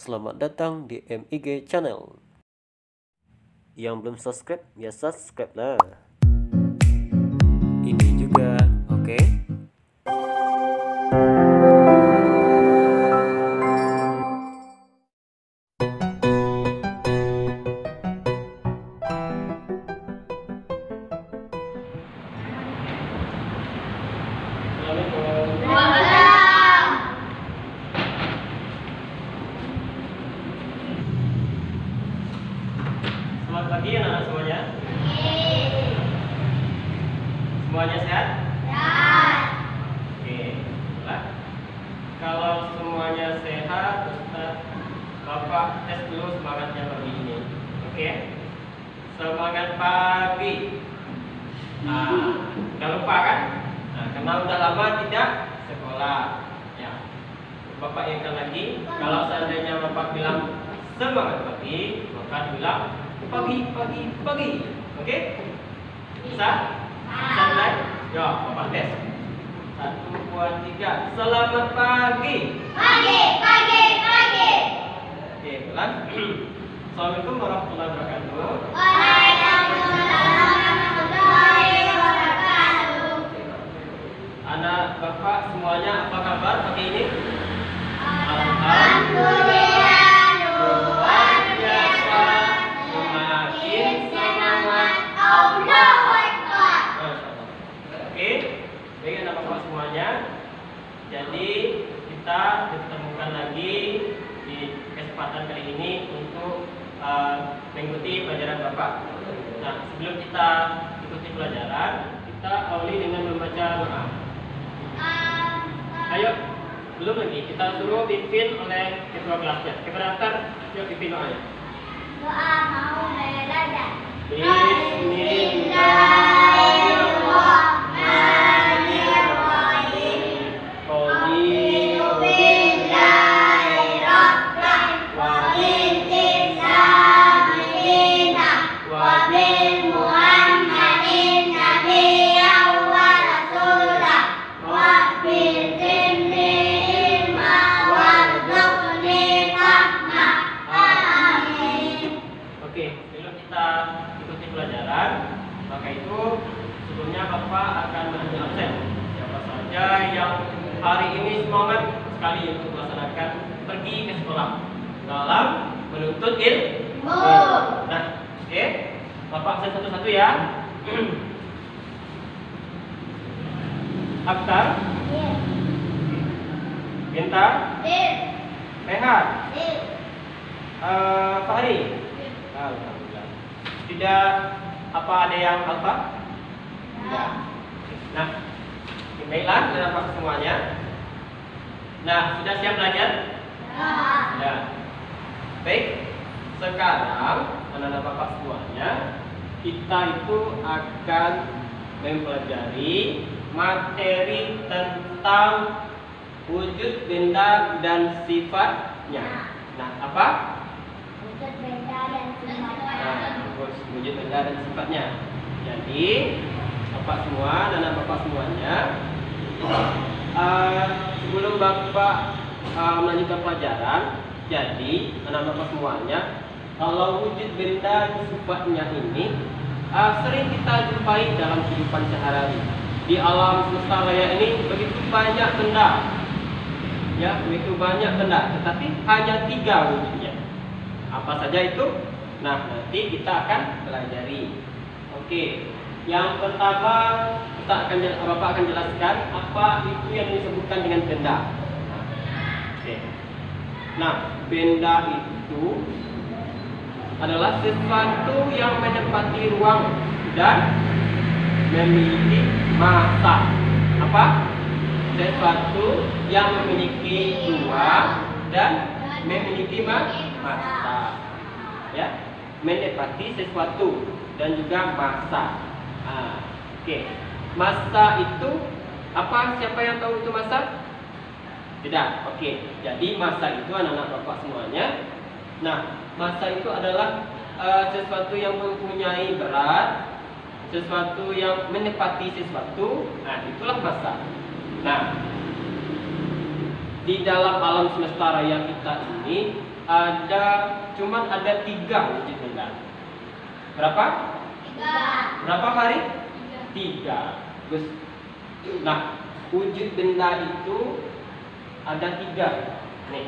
Selamat datang di MIG Channel. Yang belum subscribe, ya subscribe lah. Ini juga, oke? Selamat pagi anak-anak semuanya. Semuanya sehat? Sehat. Oke, baiklah. Kalau semuanya sehat, Ustaz Bapak tes dulu semangatnya pagi ini. Oke? Semangat pagi. Udah lupa kan? Karena udah lama tidak sekolah. Ya. Bapak ingatkan lagi, kalau seandainya Bapak bilang semangat pagi, maka bilang pagi. Oke? Bisa? Bisa mulai? Ya, Bapak tes. 1, 2, 3. Selamat pagi. Pagi. Oke, pelan. Assalamualaikum warahmatullahi wabarakatuh. Waalaikumsalam warahmatullahi wabarakatuh. Anak Bapak semuanya apa kabar pagi ini? Alhamdulillah, luar biasa. Semakin semangat. Allahu Akbar. Oke, baik anak Bapak semuanya. Jadi kita ditemukan lagi di kesempatan kali ini untuk mengikuti pelajaran Bapak. Nah, sebelum kita ikuti pelajaran, kita awali dengan membaca doa. Ayo, belum lagi kita suruh pimpin oleh ketua kelasnya. Kepada daftar, yuk pimpin doanya. Doa mau belajar. Bismillahirrahmanirrahim. Oke, sebelum kita ikuti pelajaran, maka itu sebelumnya Bapak akan mengambil absen. Siapa saja yang hari ini semangat sekali untuk melaksanakan pergi ke sekolah dalam menuntut ilmu. Nah, oke, Bapak absen satu-satu ya. Akhtar, Bintar, Rehat, Fahri. Alhamdulillah. Tidak apa ada yang alfa? Tidak. Nah, baiklah anak-anak semuanya. Nah, sudah siap belajar? Ya. Baik. Sekarang anak-anak Bapak semuanya, kita itu akan mempelajari materi tentang wujud benda dan sifatnya. Nah, apa? Wujud benda dan sifatnya. Wujud benda dan sifatnya. Jadi, Bapak semua, anak Bapak semuanya, sebelum Bapak melanjutkan pelajaran, jadi anak Bapak semuanya, kalau wujud benda dan sifatnya ini sering kita jumpai dalam kehidupan sehari-hari. Di alam semesta raya ini begitu banyak benda, ya, begitu banyak benda, tetapi hanya 3 wujudnya. Apa saja itu? Nah, nanti kita akan pelajari. Oke, yang pertama Bapak akan jelaskan apa itu yang disebutkan dengan benda. Oke. Nah, benda itu adalah sesuatu yang menempati ruang dan memiliki massa. Apa? Sesuatu yang memiliki ruang dan memiliki massa. Ya, menepati sesuatu dan juga massa. Oke. Massa itu apa? Siapa yang tahu itu massa? Tidak. Oke. Jadi massa itu anak-anak Bapak semuanya. Nah, massa itu adalah sesuatu yang mempunyai berat, sesuatu yang menepati sesuatu. Nah, itulah massa. Nah, di dalam alam semesta raya kita ini cuman ada 3 wujud benda. Berapa? 3. Berapa hari? 3. Terus, nah, wujud benda itu ada 3. Nih.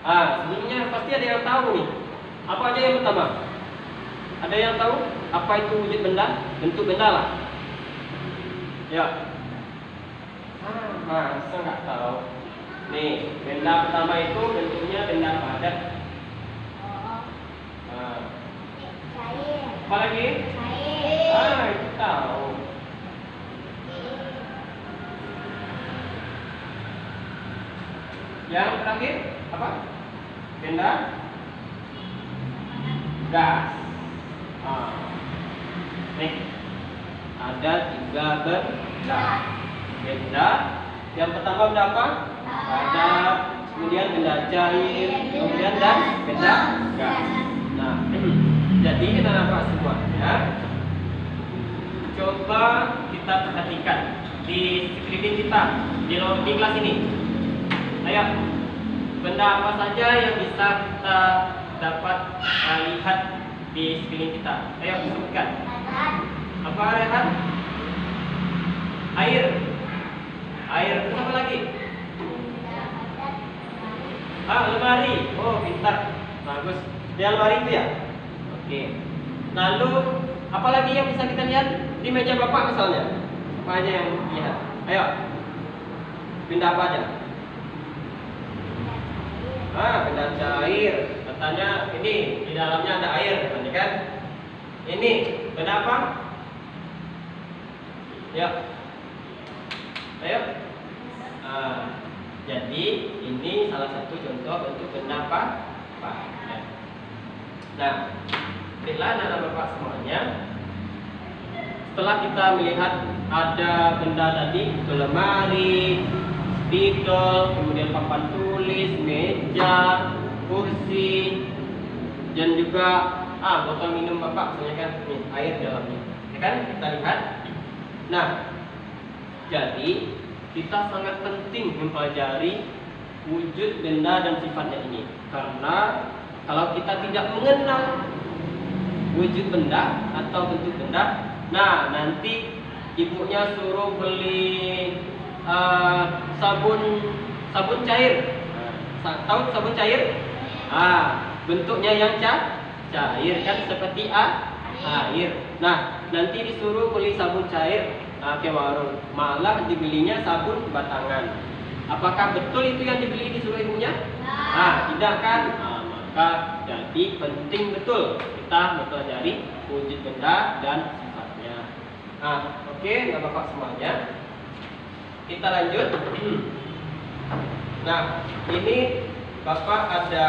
Sebelumnya pasti ada yang tahu nih. Apa aja yang pertama? Ada yang tahu apa itu wujud benda? Bentuk benda lah. Ya. Masa nggak tahu? Nih, benda pertama itu bentuknya benda padat. Cair. Apa lagi? Cair. Itu tahu. Yang terakhir apa? Benda gas. Nih, ada 3 benda. Benda yang pertama benda apa? Padat, kemudian benda cair, kemudian dan benda gas. Nah, jadi anak-anak semuanya, coba kita perhatikan di sekeliling kita di kelas ini. Ayo, benda apa saja yang bisa kita dapat lihat di sekeliling kita? Ayo sebutkan. Apa Rehan? Air. Air itu apa lagi? Lemari. Oh, pintar. Bagus. Di lemari itu ya? Oke. Lalu apa lagi yang bisa kita lihat di meja Bapak misalnya? Apa aja yang lihat? Ayo. Benda apa aja? Benda cair. Katanya ini di dalamnya ada air, kan? Ini benda apa? Ya. Ayo. Jadi ini salah satu contoh bentuk benda apa? Nah, baiklah anak-anak Bapak semuanya. Setelah kita melihat ada benda tadi, lemari, spidol, kemudian papan tulis, meja, kursi, dan juga botol minum Bapak, misalnya kan nih, air di dalamnya, ya kan? Kita lihat. Nah, jadi kita sangat penting mempelajari wujud benda dan sifatnya ini, karena kalau kita tidak mengenal wujud benda atau bentuk benda, nah nanti ibunya suruh beli sabun cair. Tahu sabun cair? Bentuknya yang cair kan seperti air. Nah, nanti disuruh beli sabun cair ke warung, malah dibelinya sabun batangan. Apakah betul itu yang dibeli disuruh ibunya? Tidak kan? Maka jadi penting betul kita mempelajari wujud benda dan sifatnya. Oke, Bapak semuanya. Kita lanjut. Nah, ini Bapak ada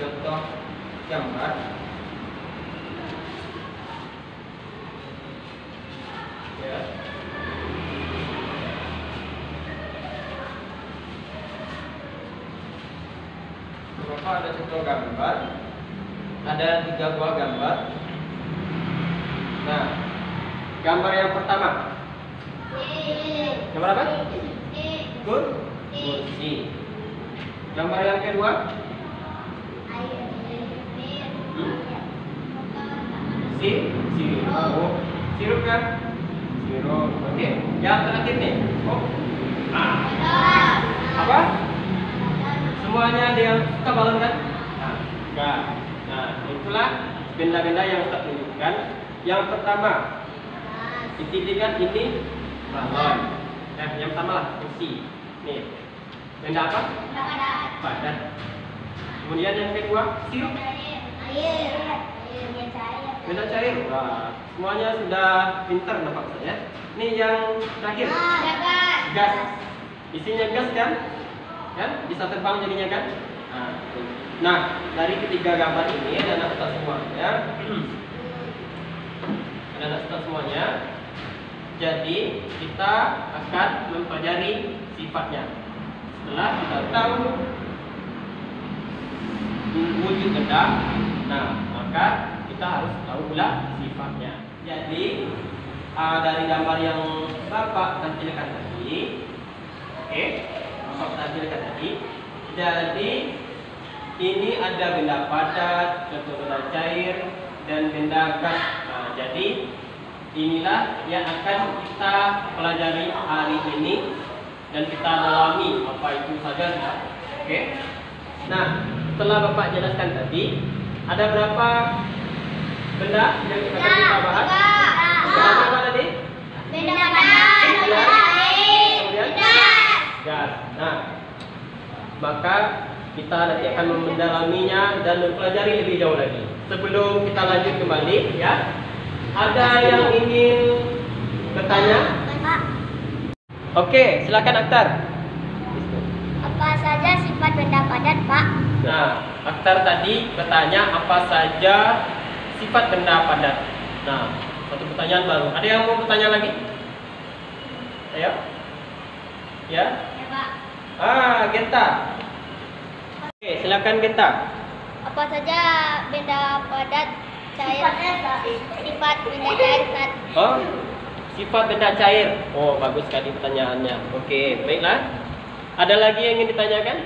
contoh gambar. Ya. Bapak ada contoh gambar. Ada 3 buah gambar. Nah, gambar yang pertama. Gambar apa? Kursi. Gambar yang kedua? Sirup. Sirup kan? Sirup. Oke. Yang terakhir nih. Apa? Semuanya ada yang suka balon kan? Enggak. Nah, itulah benda-benda yang kita tunjukkan. Yang pertama, dilihat ini balon. Yang pertama lah kursi. Nih. Benda apa? Padat. Kemudian yang kedua, sirup. Benda cair. Semuanya sudah pintar Bapak saya. Ini yang terakhir. Gas. Isinya gas kan? Kan? Bisa terbang jadinya kan? Nah, dari ketiga gambar ini ada anak kita semuanya. Ada anak kita semuanya. Jadi kita akan mempelajari sifatnya. Setelah kita tahu wujud benda, nah maka kita harus tahu pula sifatnya. Jadi dari gambar yang Bapak tampilkan tadi, oke, Bapak tampilkan tadi. Jadi ini ada benda padat, contoh benda cair, dan benda gas. Nah, jadi inilah yang akan kita pelajari hari ini dan kita dalami apa itu saja. Oke. Nah, setelah Bapak jelaskan tadi, ada berapa benda yang kita bahas? Berapa apa tadi? Benda padat, benda cair, Kemudian gas. Nah, maka kita nanti akan mendalaminya dan mempelajari lebih jauh lagi. Sebelum kita lanjut kembali, ya, ada yang ingin bertanya? Pak, Oke, silakan Akhtar. apa saja sifat benda padat, Pak? Nah, Akhtar tadi bertanya apa saja sifat benda padat. Nah, satu pertanyaan baru. Ada yang mau bertanya lagi? Ayo. Ya? Ya, Pak. Genta. Oke, silakan Genta. Apa saja benda padat cair? Sifat benda cair, Pak. Oh, sifat benda cair. Oh, bagus sekali pertanyaannya. Oke, baiklah. Ada lagi yang ingin ditanyakan?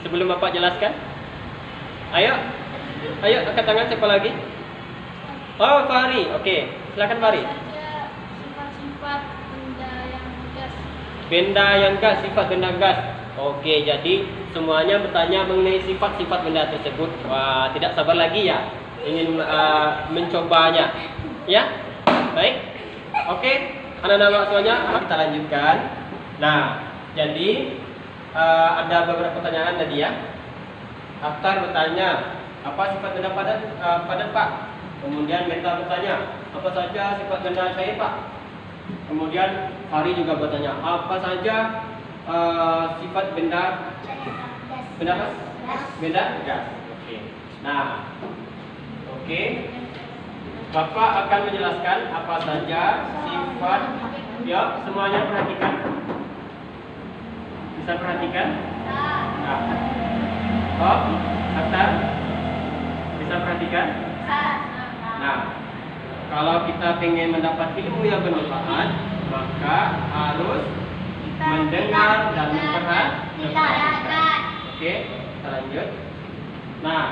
Sebelum Bapak jelaskan? Ayo. Ayo, angkat tangan siapa lagi? Oh, Fahri. Oke, silakan Fahri. Sifat-sifat benda yang gas. Benda yang gas, sifat benda gas. Oke, jadi semuanya bertanya mengenai sifat-sifat benda tersebut. Wah, tidak sabar lagi ya ingin mencobanya. Ya? Baik. Oke, anak-anak semuanya, kita lanjutkan. Nah, jadi ada beberapa pertanyaan tadi ya. Akhtar bertanya, apa sifat benda padat, Pak? Kemudian Genta bertanya, apa saja sifat benda cair, Pak? Kemudian Fahri juga bertanya, apa saja sifat benda apa? Benda gas. Oke. Nah, oke. Bapak akan menjelaskan apa saja sifat. Ya, semuanya perhatikan. Bisa perhatikan? Nah. Oh, Akhtar. Bisa perhatikan? Nah, kalau kita ingin mendapat ilmu yang bermanfaat, maka harus mendengar dan memperhatikan. Oke, kita lanjut. Nah,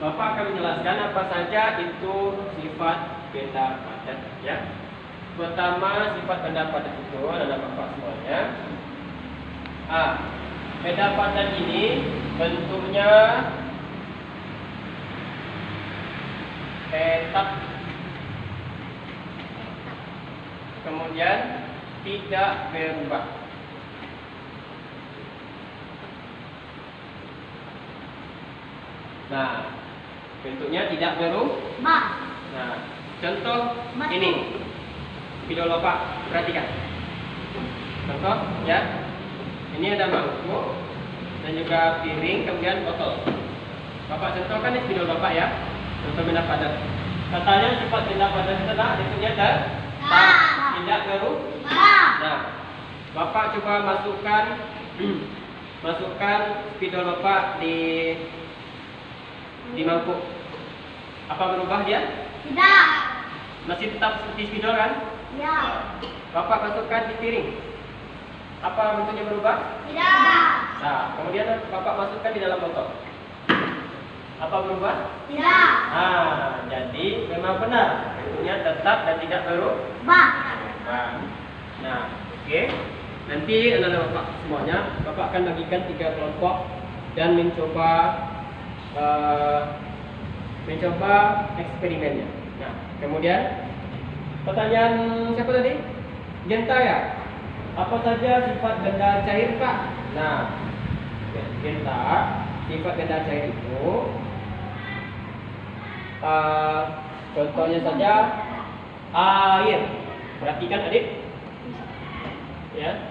Bapak akan menjelaskan apa saja itu sifat benda padat, ya. Pertama, sifat benda padat itu adalah Bapak semuanya. Benda padat ini bentuknya tetap, kemudian tidak berubah. Nah, bentuknya tidak berubah. Nah, contoh ini video Bapak, perhatikan. Contoh ya, ini ada mangkuk dan juga piring, kemudian botol. Bapak contohkan di video Bapak ya, contoh benda padat. Katanya sifat benda padat itu adalah bentuknya tidak berubah. Nah, Bapak coba masukkan spidol Bapak di mangkuk. Apa berubah dia? Tidak. Masih tetap seperti spidol kan? Ya. Bapak masukkan di piring. Apa bentuknya berubah? Tidak. Nah, kemudian Bapak masukkan di dalam botol. Apa berubah? Tidak. Jadi memang benar bentuknya tetap dan tidak berubah. Nah, oke. Nanti anak-anak Bapak semuanya, Bapak akan bagikan 3 kelompok dan mencoba eksperimennya. Nah, kemudian pertanyaan siapa tadi? Genta ya? Apa saja sifat benda cair, Pak? Nah, Genta, sifat benda cair itu contohnya saja air. Perhatikan adik. Ya.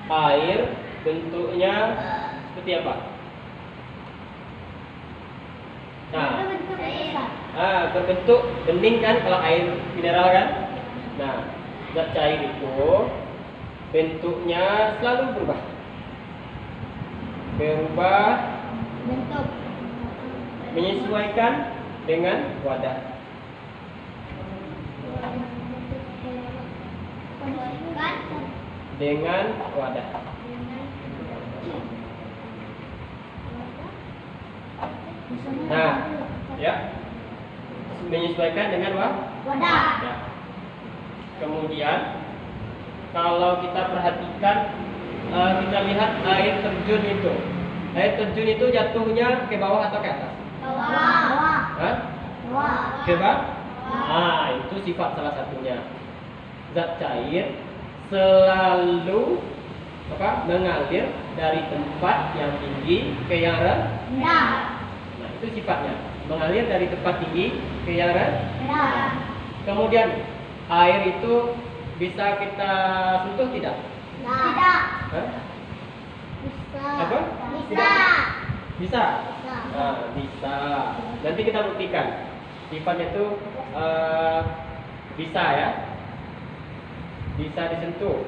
Air bentuknya seperti apa? Nah, berbentuk bening kan kalau air mineral kan? Nah, zat cair itu bentuknya selalu berubah Bentuk. Menyesuaikan dengan wadah. Dengan wadah. Nah, ya. Menyesuaikan dengan Wadah. ya. Kemudian kalau kita perhatikan, kita lihat air terjun itu. Air terjun itu jatuhnya ke bawah atau ke atas? Bawah. Hah? Bawah. Ke bawah? Ah, itu sifat salah satunya. Zat cair selalu mengalir dari tempat yang tinggi ke yang rendah. Nah, itu sifatnya. Mengalir dari tempat tinggi ke yang rendah. Kemudian air itu bisa kita sentuh tidak? Tidak. Hah? Bisa. Apa? Bisa. Bisa? Bisa. Nah, bisa. Nanti kita buktikan. Sifatnya itu bisa ya. Bisa disentuh.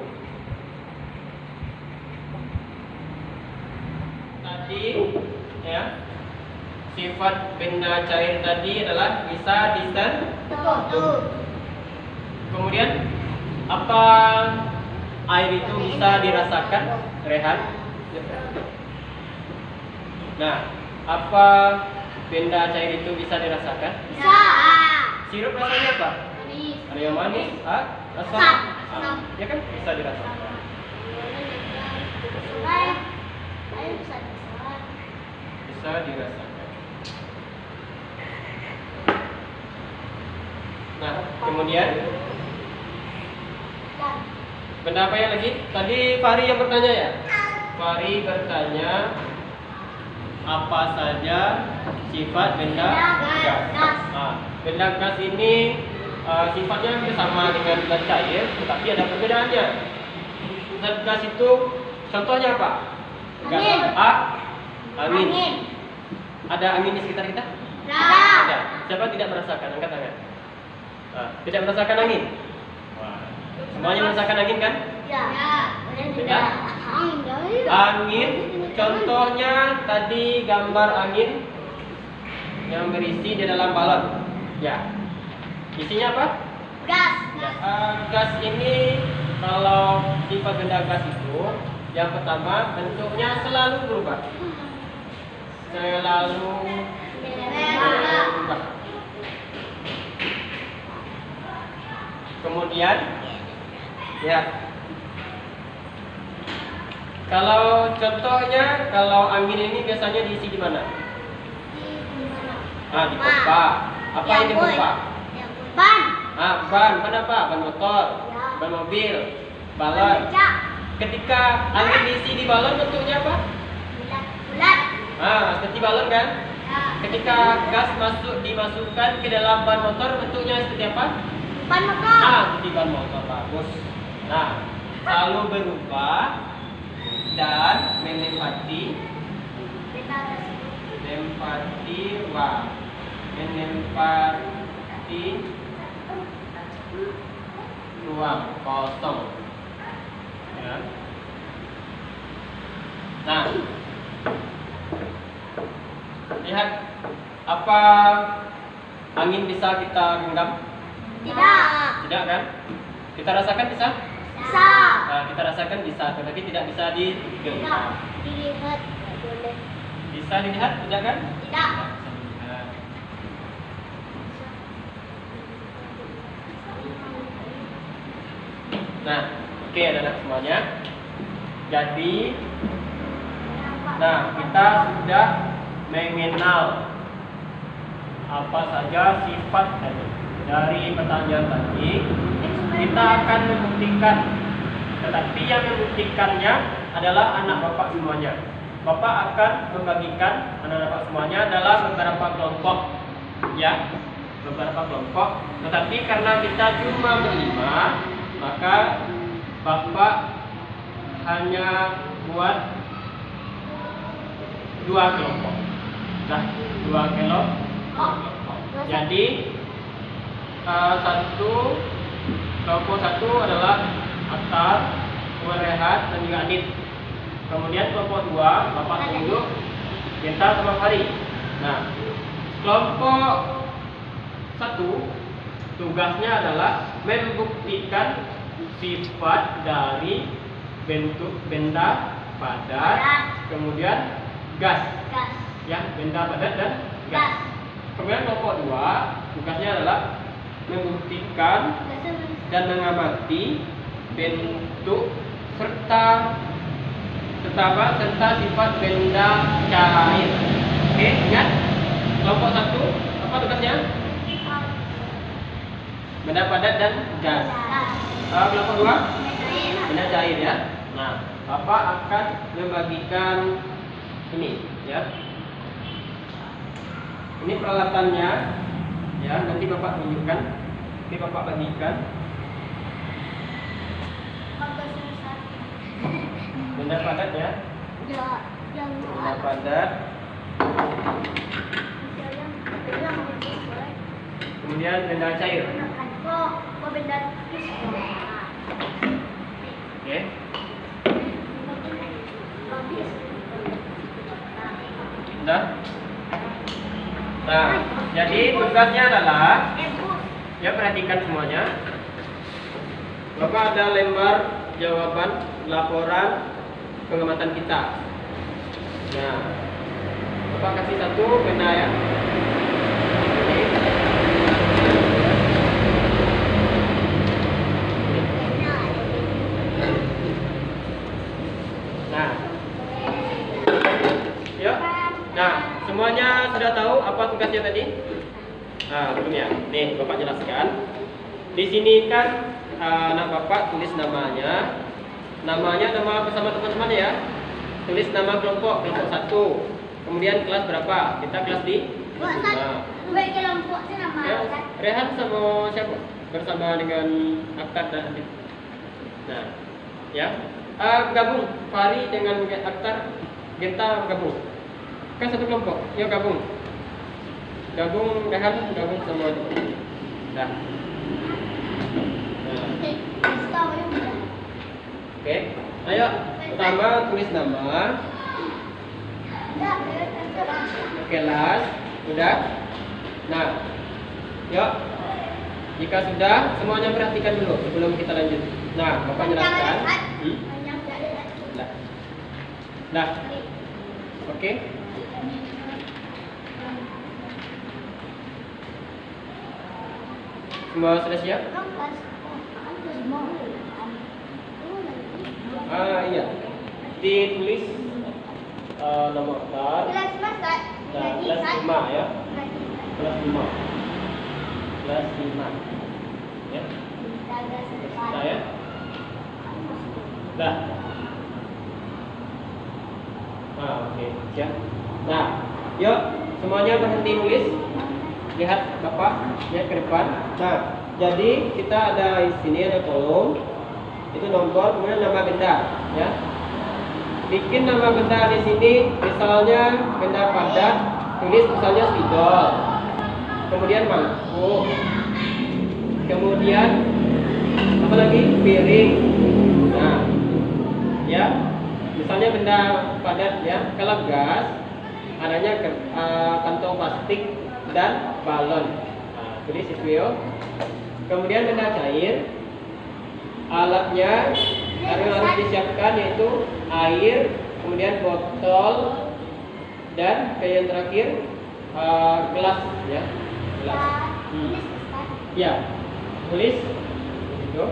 Tadi ya. Sifat benda cair tadi adalah bisa disentuh. Kemudian apa air itu bisa dirasakan, Rehan? Nah, apa benda cair itu bisa dirasakan? Bisa. Sirup rasanya apa? Manis. Ada yang manis, rasa, Asam. ya kan bisa dirasakan. Air bisa Bisa dirasakan. Nah, kemudian benda apa yang lagi? Tadi Fahri yang bertanya ya? Fahri bertanya apa saja sifat benda gas. Benda gas ini sifatnya hampir sama dengan zat cair, tetapi ada perbedaannya. Zat gas itu contohnya apa? Gas Angin. Angin. Ada angin di sekitar kita? Ada. Siapa tidak merasakan? Angkat tangan. Tidak merasakan angin? Semuanya merasakan angin kan? Tidak. Angin, contohnya tadi gambar angin yang berisi di dalam balon. Ya. Isinya apa? Gas. Gas ini kalau sifat benda gas itu yang pertama bentuknya selalu berubah. Selalu berubah. Kemudian ya. Kalau contohnya, kalau angin ini biasanya diisi di mana? Di pompa. Apa ini pompa? Ban. Ban apa? Ban motor, ban mobil, balon. Ketika angin diisi di balon bentuknya apa? Bulat. Seperti balon kan? Ketika gas dimasukkan ke dalam ban motor bentuknya seperti apa? Ban motor. Seperti ban motor, bagus. Nah, selalu berubah dan menempati ruang kosong. Ya. Nah, lihat apa angin bisa kita genggam? Tidak kan? Kita rasakan bisa? Bisa. Nah, kita rasakan bisa, tetapi tidak bisa digenggam. Dilihat. Boleh. Bisa dilihat, tidak kan? Tidak. Nah, oke anak-anak semuanya. Jadi, nah kita sudah mengenal apa saja sifat dari pertanyaan tadi. Kita akan membuktikan, tetapi yang membuktikannya adalah anak bapak semuanya. Bapak akan membagikan anak bapak semuanya dalam beberapa kelompok, ya, beberapa kelompok. Tetapi karena kita cuma berlima, maka bapak hanya buat 2 kelompok. Nah, 2 kelompok. Jadi kelompok 1 adalah Atar, Rehat, dan juga Adit. Kemudian kelompok 2 bapak tunjuk Genta sama Fahri. Nah, kelompok 1 tugasnya adalah membuktikan sifat dari bentuk benda padat, kemudian gas. Gas. Ya, benda padat dan gas. Gas. Kemudian kelompok 2 tugasnya adalah membuktikan dan mengamati bentuk serta sifat benda cair. Oke, ingat kelompok 1 apa tugasnya? Benda padat dan gas. Kelompok 2 benda cair ya. Nah, Bapak akan membagikan ini ya. Ini peralatannya ya, nanti Bapak tunjukkan. Ini Bapak bagikan. Benda padat ya. Benda padat. Kemudian benda cair. Oke. Sudah? Nah, jadi tugasnya adalah ya, perhatikan semuanya. Bapak ada lembar jawaban laporan pengamatan kita. Nah, Bapak kasih satu benda ya. Nah, yuk. Nah, semuanya sudah tahu apa tugasnya tadi? Nah, belum ya. Nih, Bapak jelaskan. Di sini kan anak Bapak tulis namanya. Namanya nama bersama teman-teman ya. Tulis nama kelompok 1. Kemudian kelas berapa? Kita kelas di ya, Rehan sama siapa? Bersama dengan Akhtar dan Adit. Nah, ya. Gabung Fahri dengan Akhtar, Genta gabung. Kan satu kelompok. Yuk gabung. Gabung Rehan, gabung sama Adit. Nah. Oke, ayo pertama tulis nama, kelas, udah. Nah, yuk. Jika sudah, semuanya perhatikan dulu sebelum kita lanjut. Nah, Bapak jelaskan. Nah, oke. Semua sudah siap? Iya. Ditulis nomor kelas. Nah, kelas 5 ya. Kelas 5. Kelas 5. Ya. Nah, ya. Dah. Oke, siap. Nah, yuk semuanya berhenti nulis. Lihat Bapak, lihat ke depan. Nah, jadi kita ada di sini ada kolom. Itu nomor, kemudian nama benda, ya. Bikin nama benda di sini, misalnya benda padat, tulis misalnya spidol. Kemudian mangkuk. Kemudian apa lagi? Piring. Nah, ya. Misalnya benda padat ya, kalau gas adanya kantong plastik dan balon. Nah, tulis itu ya. Kemudian benda cair, alatnya yang harus disiapkan yaitu air, kemudian botol, dan yang terakhir gelas ya, gelas. Ya, tulis itu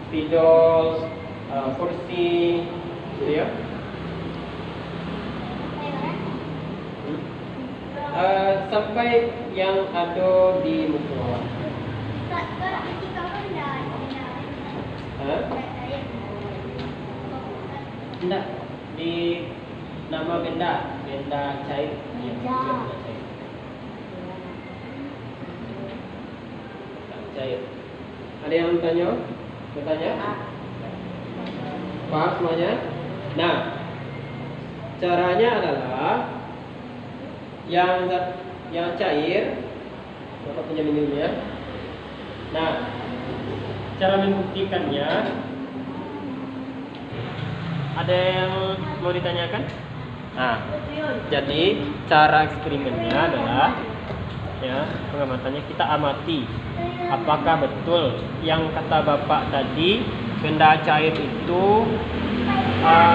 spidol, kursi, gitu ya. Sampai yang ada di muka. Enggak, di nama benda cair. Ya, benda cair. Cair. Ada yang bertanya? Paham semuanya? Nah, caranya adalah yang cair, Bapak punya minumnya. Nah, cara membuktikannya, ada yang mau ditanyakan? Nah, jadi cara eksperimennya adalah ya, pengamatannya kita amati apakah betul yang kata Bapak tadi benda cair itu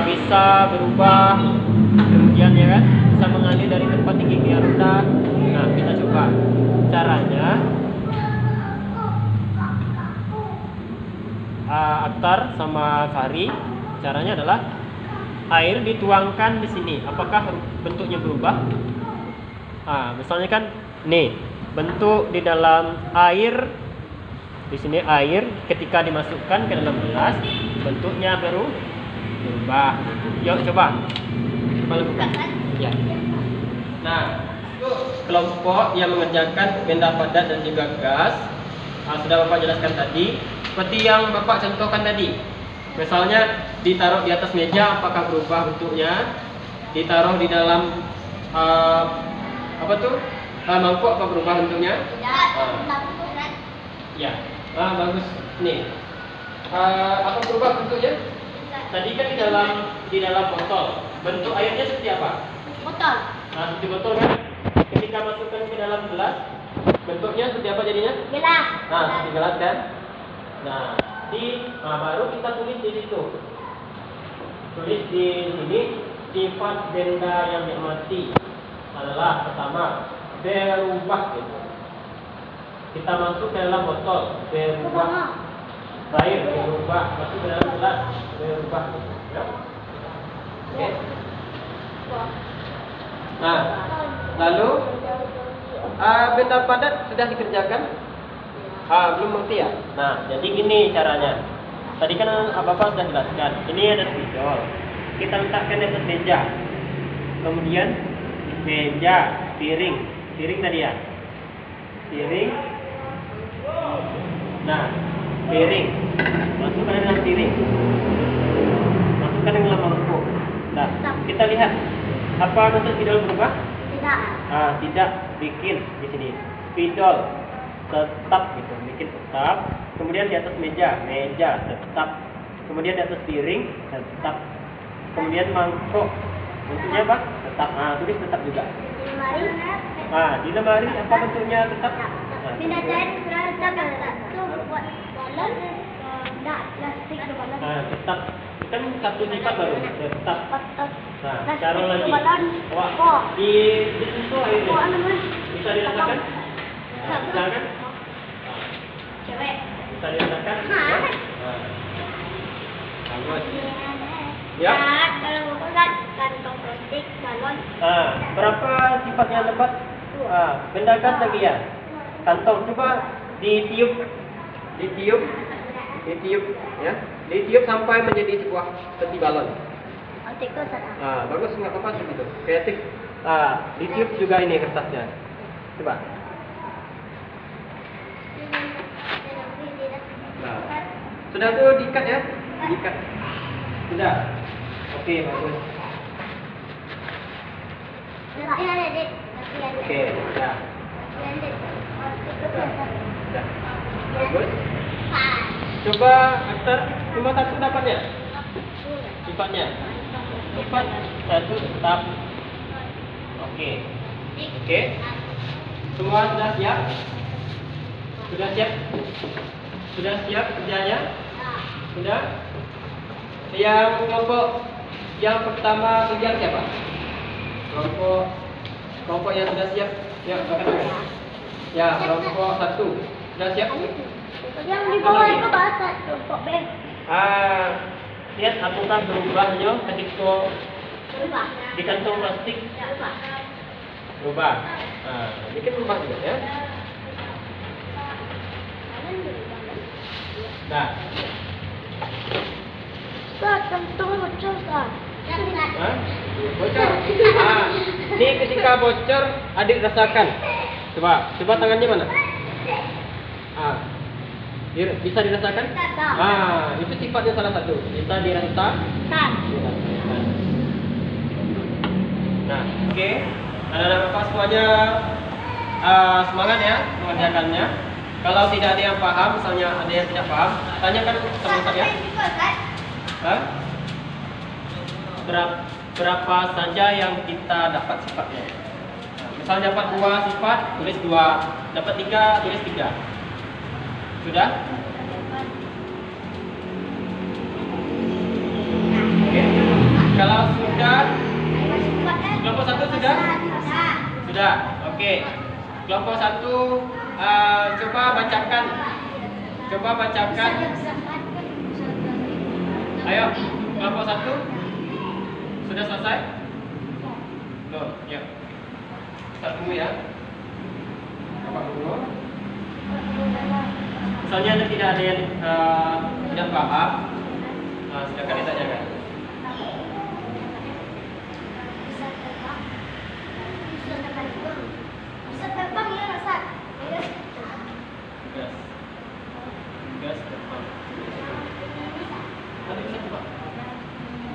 bisa berubah, kemudian ya kan bisa mengalir dari tempat tinggi ke rendah. Nah, kita coba caranya. Aktar sama Fahri, caranya adalah air dituangkan di sini. Apakah bentuknya berubah? Misalnya kan, nih bentuk di dalam air, di sini air ketika dimasukkan ke dalam gelas bentuknya berubah. Yuk coba lakukan. Ya. Nah, kelompok yang mengerjakan benda padat dan juga gas sudah Bapak jelaskan tadi. Seperti yang Bapak contohkan tadi, misalnya ditaruh di atas meja, apakah berubah bentuknya? Ditaruh di dalam mangkuk, apa berubah bentuknya? Tidak. Ya, bagus. Nih, apa berubah bentuknya? Tadi kan di dalam botol, bentuk airnya seperti apa? Botol. Seperti botol kan? Ketika masukkan ke dalam gelas, bentuknya seperti apa jadinya? Gelas. Seperti gelas kan? Nah, baru kita tulis di situ. Tulis di sini sifat benda yang diamati adalah pertama berubah gitu. Kita masuk ke dalam botol, berubah. Air berubah, masuk ke dalam gelas, berubah gitu. Ya? Oke. Nah, lalu benda padat sudah dikerjakan? Belum mengerti ya? Nah, jadi gini caranya. Tadi kan Bapak sudah jelaskan. Ini ada spidol. Kita letakkan di atas meja. Kemudian meja, piring tadi ya. Piring. Nah, piring. Masukkan dalam piring. Masukkan dalam mangkuk. Nah, kita lihat apa bentuk spidol berubah? Tidak. Tidak, bikin di sini. Spidol tetap gitu, bikin tetap. Kemudian di atas meja tetap. Kemudian di atas piring tetap. Kemudian mangkuk bentuknya apa? Tetap. Tulis tetap juga. Di lemari apa bentuknya tetap? Benda cair tetap buat balon, enggak plastik balon. Tetap. Kan satu sifat baru tetap. Nah, cara lagi. Di situ airnya bisa dirasakan? Bisa kan? Cewek. Bisa dirasakan? Bagus. Ya. Kalau bukan kantong plastik balon. Berapa sifatnya tepat? Benda gas lagi ya. Kantong, coba ditiup ya. Ditiup sampai menjadi sebuah peti balon. Bagus, nggak apa-apa segitu. Kreatif. Ditiup juga ini kertasnya. Coba. Sudah tuh diikat ya? Diikat. Sudah. Oke, bagus. Oke, sudah. Sudah. Bagus. Coba aktor cuma satu dapatnya. Sifatnya. Sifat satu tetap. Oke. Semua sudah siap? Sudah siap kerjanya? Sudah? Yang kelompok yang pertama kejar siapa? Kelompok yang sudah siap? Ya, ya, kelompok satu sudah siap? Yang di bawah itu bahasa kelompok B. Lihat apakah berubahnya ketika di kantong plastik? Berubah. Ini kan berubah juga ya. Nah. Kantong bocor, Bocor. Ini ketika bocor, adik rasakan. Coba tangannya mana? Bisa dirasakan? Itu sifatnya salah satu. Bisa dirasakan. Nah, oke. Anak-anak Bapak semuanya semangat ya mengerjakannya. Kalau tidak ada yang paham, misalnya ada yang tidak paham, tanyakan sama saya. berapa saja yang kita dapat sifatnya. Nah, misal dapat 2 sifat, tulis 2. Dapat 3, tulis 3. Sudah? Oke. Kalau sudah, kelompok 1 sudah? Sudah. Oke. Kelompok 1 coba bacakan. Ayo, kelompok 1 sudah selesai? Loh, ya. Start dulu ya. Bapak dulu. Misalnya ada tidak ada yang tidak paham, silakan ditanyakan. Gas terbang. Tadi bisa coba.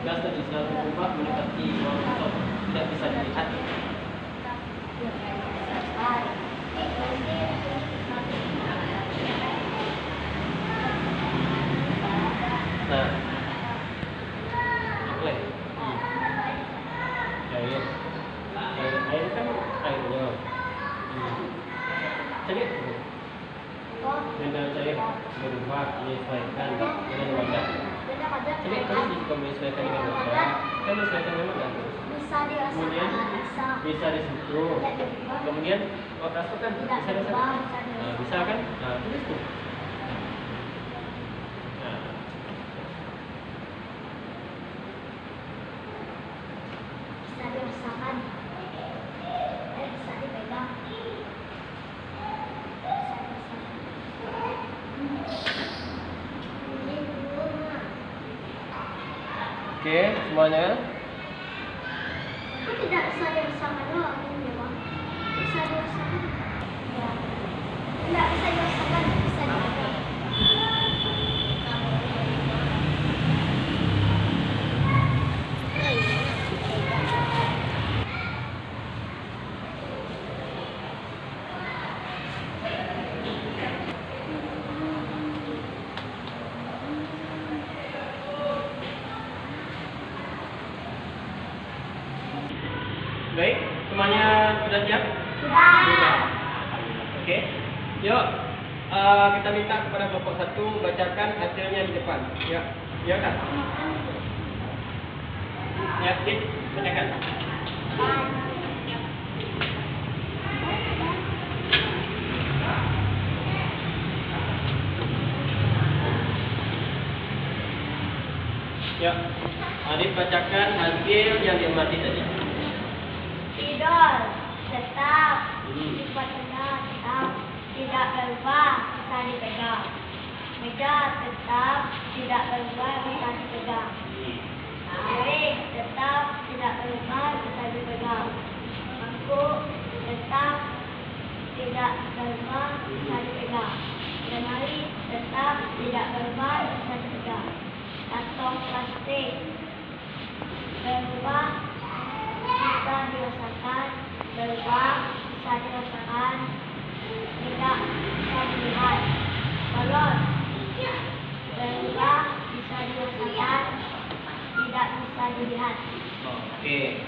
Gas tadi selalu berubah mendekati waktu tidak bisa dilihat. Nah, boleh. Air kan airnya. Jadi dengan cair berubah menyesuaikan dengan wadah. Jadi kalau jika menyesuaikan dengan wadah, kan menyesuaikan dengan wadah. Kemudian bisa disitu. Kemudian wadah kan bisa disitu. Bisa kan? Nah, tulis tuh. Bisa dirasakan, bisa dipegang. Oke, semuanya. Kok tidak bisa dirasakan doang ini, Bang? Bisa dirasakan. Ya. Tidak bisa dirasakan, bisa dipegang. Baik, semuanya sudah siap? Sudah. Oke. Yuk, kita minta kepada kelompok 1 bacakan hasilnya di depan. Ya, ya kan? Ya, Dit, bacakan. Ya, Adit bacakan hasil yang diamati tadi. Idol tetap, sifat benda tetap, tidak berubah, bisa dipegang. Meja tetap, tidak berubah, bisa dipegang. Piring tetap, tidak berubah, bisa dipegang. Bangku tetap, tidak berubah, bisa dipegang. Lemari tetap, tidak berubah, bisa dipegang. Kantong plastik berubah, bisa dirasakan, berubah, bisa dirasakan, tidak bisa dilihat. Balon berubah, bisa dirasakan, tidak bisa dilihat. Oke.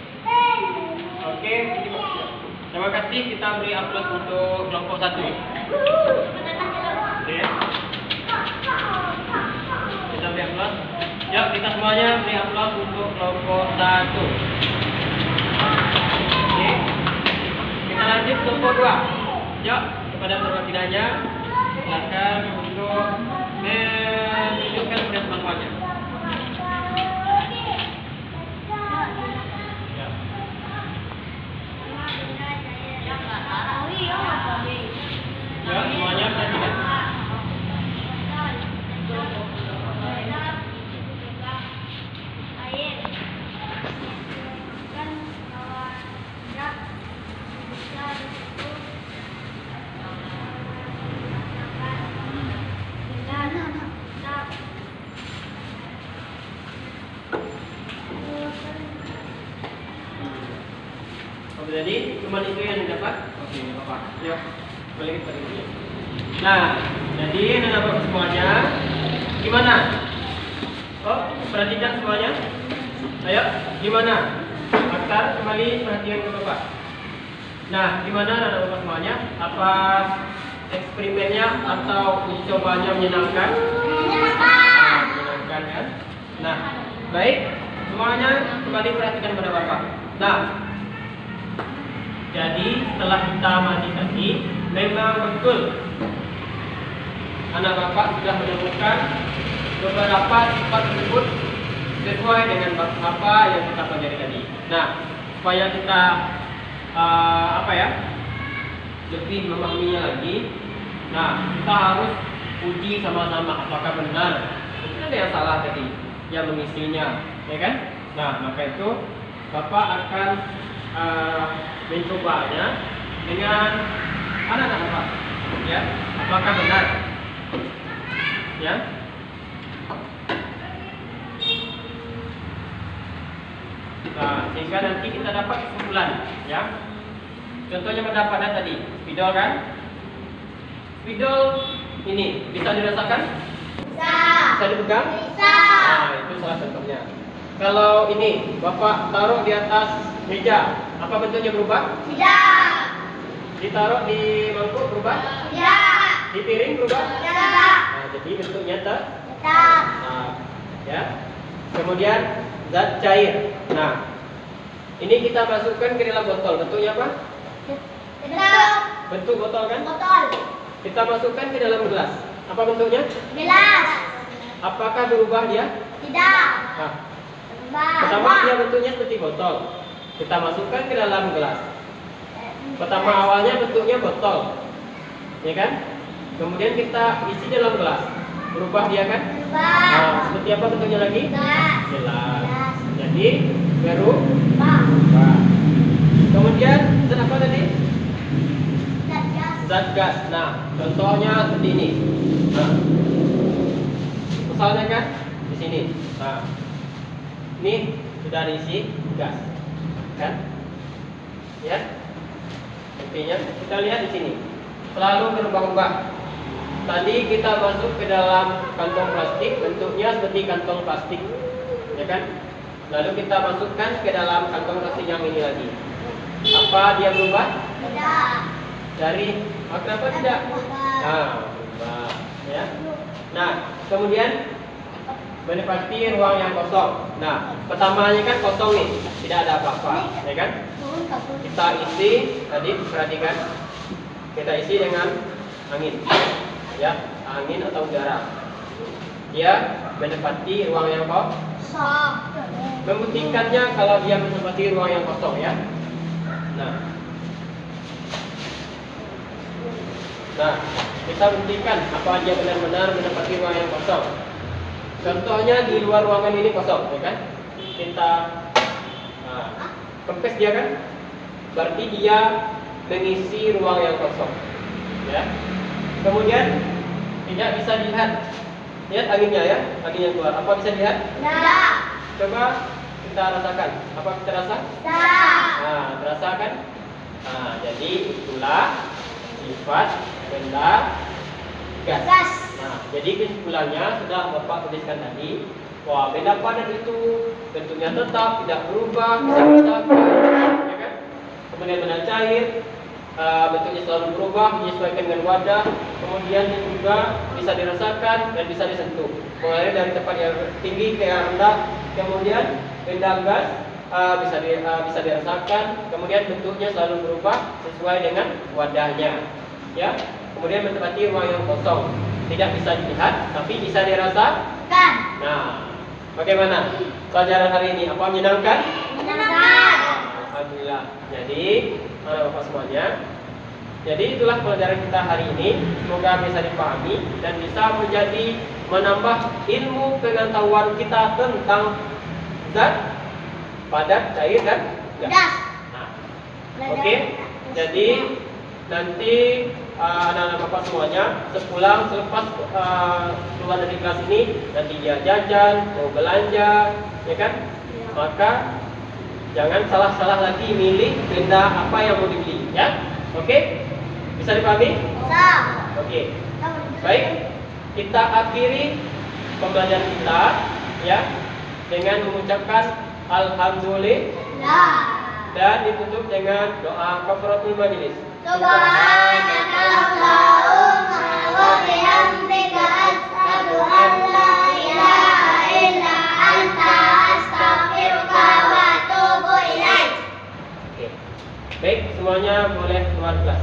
Oke. Terima kasih, kita beri aplaus untuk kelompok 1. Oke. Kita beri aplaus. Yuk, kita semuanya beri aplaus untuk kelompok 1. Oke. Kita lanjut kelompok 2. Yuk, kepada perwakilannya silakan untuk menunjukkan pada teman-temannya. Ya, semuanya perhatikan. Jadi cuma itu yang didapat. Oke, apa? Ya, boleh kita lihat. Nah, jadi anak-anak semuanya, gimana? Oh, perhatikan semuanya. Ayo, gimana? sekarang kembali perhatian ke Bapak. Nah, gimana anak Bapak semuanya? Apa eksperimennya atau uji cobanya menyenangkan? Menyenangkan. Menyenangkan kan? Nah, baik. Semuanya kembali perhatikan pada Bapak. Nah, jadi setelah kita mandi tadi, memang betul anak Bapak sudah menemukan beberapa sifat tersebut sesuai dengan apa yang kita pelajari tadi. Nah, supaya kita lebih memahaminya lagi, nah kita harus uji sama-sama apakah benar. Mungkin ada yang salah tadi yang mengisinya, ya kan? Nah, maka itu Bapak akan mencobanya dengan anak-anak Bapak, ya. Apakah benar? Ya. Nah, sehingga nanti kita dapat kesimpulan, ya. Contohnya pendapatnya tadi, spidol kan? Spidol ini bisa dirasakan? Bisa. Bisa dipegang? Bisa. Nah, itu salah contohnya. Kalau ini Bapak taruh di atas meja, apa bentuknya berubah? Tidak. Ditaruh di mangkuk berubah? Tidak. Di piring berubah? Tidak. Nah, jadi bentuknya Tetap. nah, ya. Kemudian zat cair. Nah, ini kita masukkan ke dalam botol. Bentuknya apa? Tetap. Bentuk botol kan? Botol. Kita masukkan ke dalam gelas. Apa bentuknya? Gelas. Apakah berubah dia? Tidak. Nah, Berubah. pertama dia bentuknya seperti botol. Kita masukkan ke dalam gelas. Pertama awalnya bentuknya botol, ya kan? Kemudian kita isi dalam gelas. Berubah dia kan? Berubah. Nah, seperti apa bentuknya lagi? Gelas. Gelas. Jadi berubah. Berubah. Kemudian zat apa tadi? Gas. Zat gas. Nah, contohnya seperti ini. Nah, misalnya kan di sini. Nah, ini sudah diisi gas, kan? Ya. Intinya kita lihat di sini. Selalu berubah-ubah. Tadi kita masuk ke dalam kantong plastik, bentuknya seperti kantong plastik, ya kan? Lalu kita masukkan ke dalam kantong plastik yang ini lagi. Apa dia berubah? Tidak. Dari kenapa tidak? Nah, berubah, ya. Nah, kemudian menempati ruang yang kosong. Nah, pertamanya kan kosong nih, tidak ada apa-apa, ya kan? Kita isi tadi, perhatikan. Kita isi dengan angin, ya, angin atau udara. Dia menempati ruang yang kosong. Membuktikannya kalau dia menempati ruang yang kosong, ya. Nah, kita buktikan apa dia benar-benar menempati ruang yang kosong. Contohnya di luar ruangan ini kosong, ya kan? Kita kempes dia kan? Berarti dia mengisi ruang yang kosong, ya. Kemudian tidak bisa dilihat. Lihat anginnya, ya, angin yang keluar. Apa bisa dilihat? Tidak. Coba kita rasakan. Apa kita rasa? Tidak. Nah, terasa kan? Nah, jadi itulah sifat benda gas. Gas. Nah, jadi kesimpulannya sudah Bapak tuliskan tadi. Wah, benda padat itu bentuknya tetap, tidak berubah, bisa dicapai, ya kan? Kemudian benda cair, bentuknya selalu berubah, menyesuaikan dengan wadah. Kemudian juga bisa dirasakan dan bisa disentuh, mengalir dari tempat yang tinggi ke yang rendah. Kemudian benda gas bisa dirasakan. Kemudian bentuknya selalu berubah sesuai dengan wadahnya, ya. Kemudian menempati ruang yang kosong, tidak bisa dilihat tapi bisa dirasakan. Nah, bagaimana pelajaran hari ini? Apa menyenangkan? Menyenangkan. Alhamdulillah. Jadi, Bapak semuanya, jadi itulah pelajaran kita hari ini. Semoga bisa dipahami dan bisa menambah ilmu pengetahuan kita tentang zat padat, cair, dan gas. Nah, oke. Jadi nanti anak-anak Bapak semuanya selepas keluar dari kelas ini, nanti dia jajan, mau belanja, ya kan? Maka jangan salah-salah lagi milih benda apa yang mau dibeli, ya. Oke? Bisa dipahami? Bisa. Oke. Baik. Kita akhiri pembelajaran kita, ya, dengan mengucapkan alhamdulillah. Dan ditutup dengan doa kafaratul majelis. Subhanakallahumma wa bihamdika asyhadu an la ilaha illa anta astaghfiruka wa atubu ilaik. Oke. Baik, semuanya boleh keluar kelas.